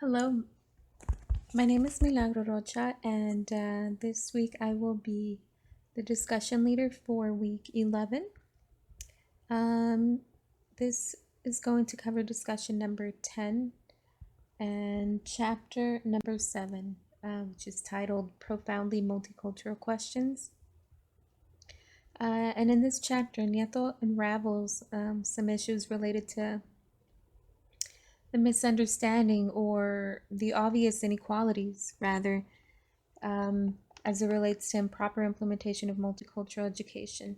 Hello, my name is Milagro Rocha, and this week I will be the discussion leader for week 11. Um, this is going to cover discussion number 10 and chapter number 7, which is titled Profoundly Multicultural Questions. And in this chapter, Nieto unravels some issues related to the misunderstanding or the obvious inequalities, rather, as it relates to improper implementation of multicultural education.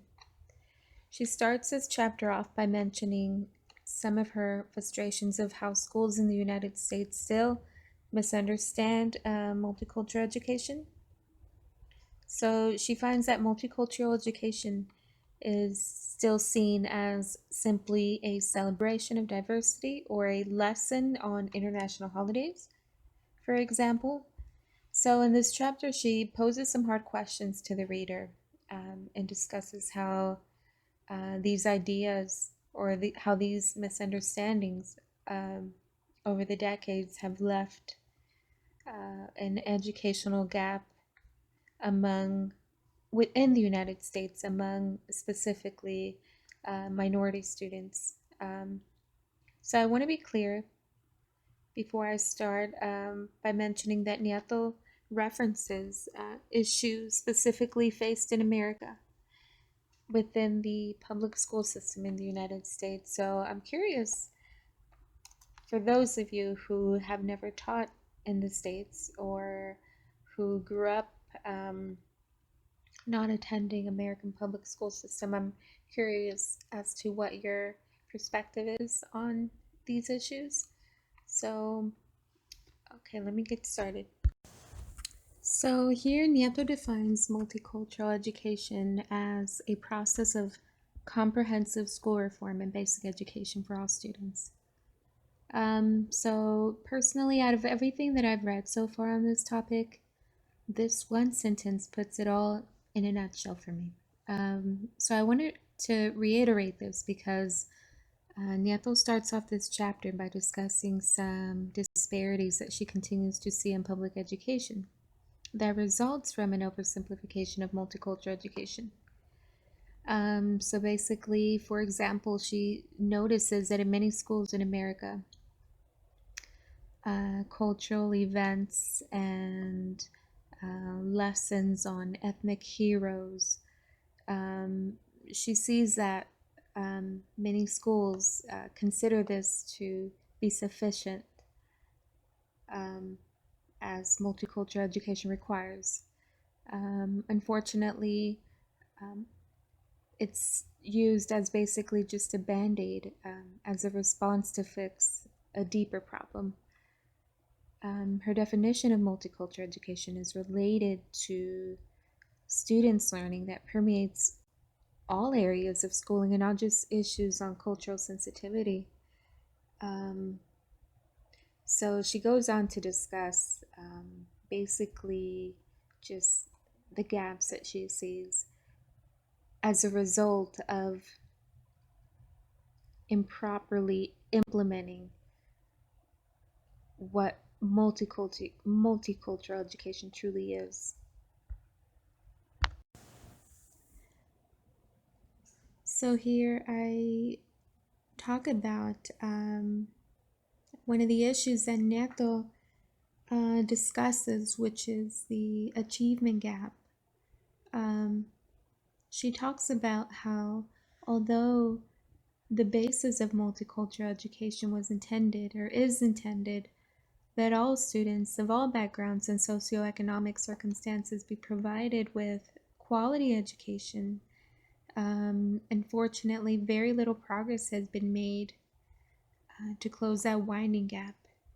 She starts this chapter off by mentioning some of her frustrations of how schools in the United States still misunderstand multicultural education. So she finds that multicultural education is still seen as simply a celebration of diversity or a lesson on international holidays, for example. So, in this chapter, she poses some hard questions to the reader and discusses how these ideas or how these misunderstandings um, over the decades have left an educational gap among within the United States among specifically minority students. So I want to be clear before I start by mentioning that Nieto references issues specifically faced in America within the public school system in the United States. So I'm curious, for those of you who have never taught in the States or who grew up not attending American public school system, I'm curious as to what your perspective is on these issues. So, okay, let me get started. So here Nieto defines multicultural education as a process of comprehensive school reform and basic education for all students. So personally, out of everything that I've read so far on this topic, this one sentence puts it all in a nutshell for me. So I wanted to reiterate this because Nieto starts off this chapter by discussing some disparities that she continues to see in public education that results from an oversimplification of multicultural education. So basically, for example, she notices that in many schools in America, cultural events and lessons on ethnic heroes, she sees that many schools consider this to be sufficient as multicultural education requires. Unfortunately, um, it's used as basically just a band aid as a response to fix a deeper problem. Her definition of multicultural education is related to students' learning that permeates all areas of schooling and not just issues on cultural sensitivity. Um, so she goes on to discuss basically just the gaps that she sees as a result of improperly implementing what multicultural education truly is. So here I talk about one of the issues that Neto discusses, which is the achievement gap. Um, she talks about how although the basis of multicultural education was intended or is intended that all students of all backgrounds and socioeconomic circumstances be provided with quality education. Unfortunately, very little progress has been made to close that widening gap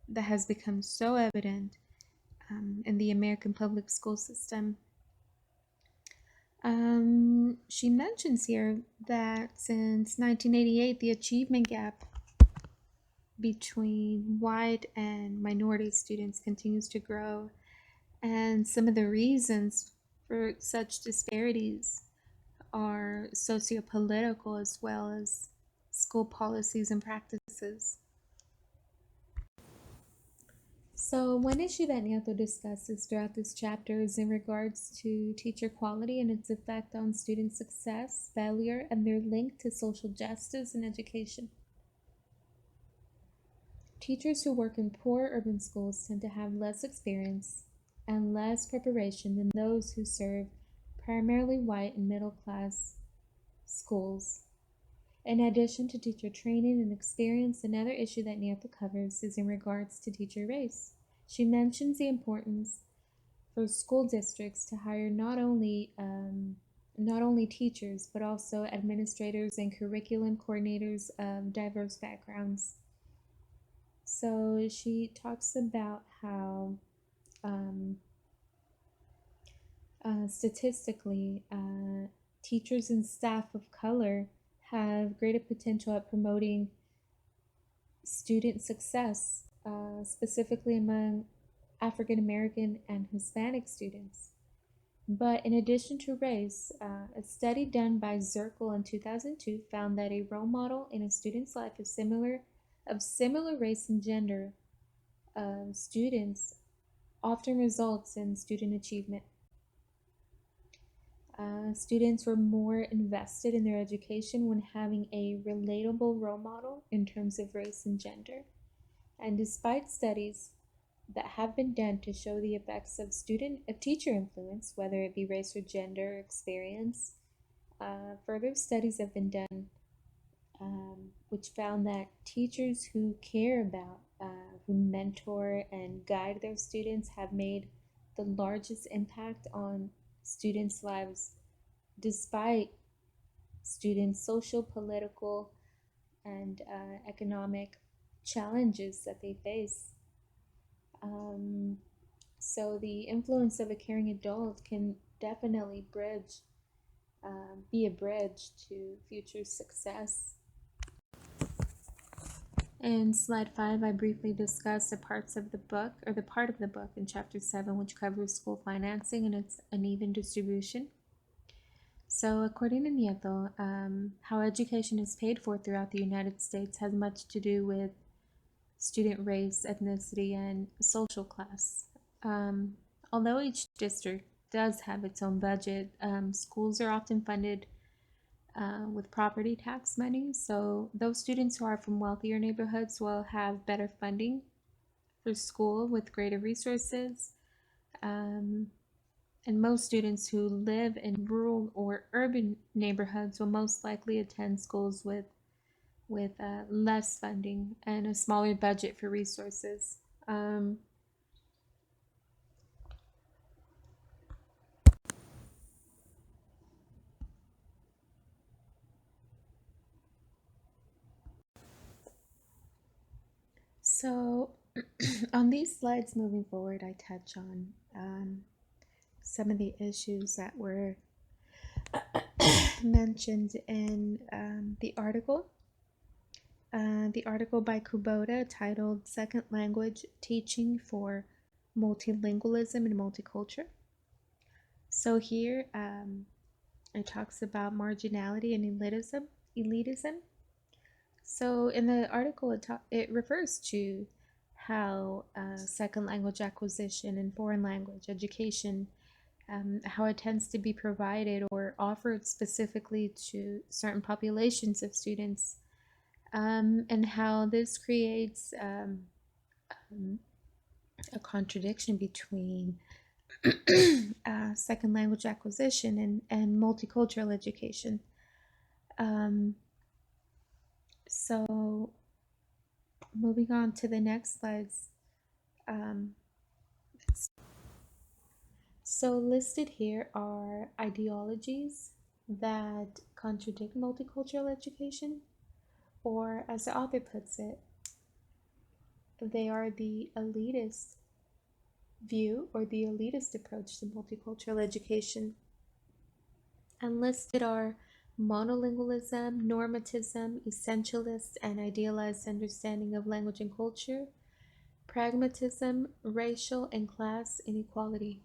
that has become so evident in the American public school system. She mentions here that since 1988, the achievement gap between white and minority students continues to grow, and some of the reasons for such disparities are sociopolitical as well as school policies and practices. So, one issue that Nieto discusses throughout this chapter is in regards to teacher quality and its effect on student success, failure, and their link to social justice and education. Teachers who work in poor urban schools tend to have less experience and less preparation than those who serve primarily white and middle class schools. In addition to teacher training and experience, another issue that Nieto covers is in regards to teacher race. She mentions the importance for school districts to hire not only teachers but also administrators and curriculum coordinators of diverse backgrounds. So she talks about how um, statistically, teachers and staff of color have greater potential at promoting student success, specifically among African American and Hispanic students. But in addition to race, a study done by Zirkle in 2002 found that a role model in a student's life of similar race and gender students often results in student achievement. Students were more invested in their education when having a relatable role model in terms of race and gender. And despite studies that have been done to show the effects of teacher influence, whether it be race or gender experience, further studies have been done which found that teachers who care about, who mentor and guide their students have made the largest impact on students' lives despite students' social, political, and economic challenges that they face. Um, so the influence of a caring adult can definitely be a bridge to future success. In slide 5, I briefly discuss the parts of the book, or the part of the book in chapter 7, which covers school financing and its uneven distribution. So, according to Nieto, how education is paid for throughout the United States has much to do with student race, ethnicity, and social class. Um, Although each district does have its own budget, schools are often funded with property tax money. So those students who are from wealthier neighborhoods will have better funding for school with greater resources. Um, and most students who live in rural or urban neighborhoods will most likely attend schools with less funding and a smaller budget for resources. So, on these slides moving forward, I touch on some of the issues that were mentioned in the article. The article by Kubota titled Second Language Teaching for Multilingualism and Multiculture. So here it talks about marginality and elitism. So in the article, it refers to how second language acquisition and foreign language education, how it tends to be provided or offered specifically to certain populations of students, and how this creates a contradiction between second language acquisition and multicultural education. So moving on to the next slides. So listed here are ideologies that contradict multicultural education, or as the author puts it, they are the elitist view or the elitist approach to multicultural education. And listed are monolingualism, normatism, essentialist and idealized understanding of language and culture, pragmatism, racial and class inequality.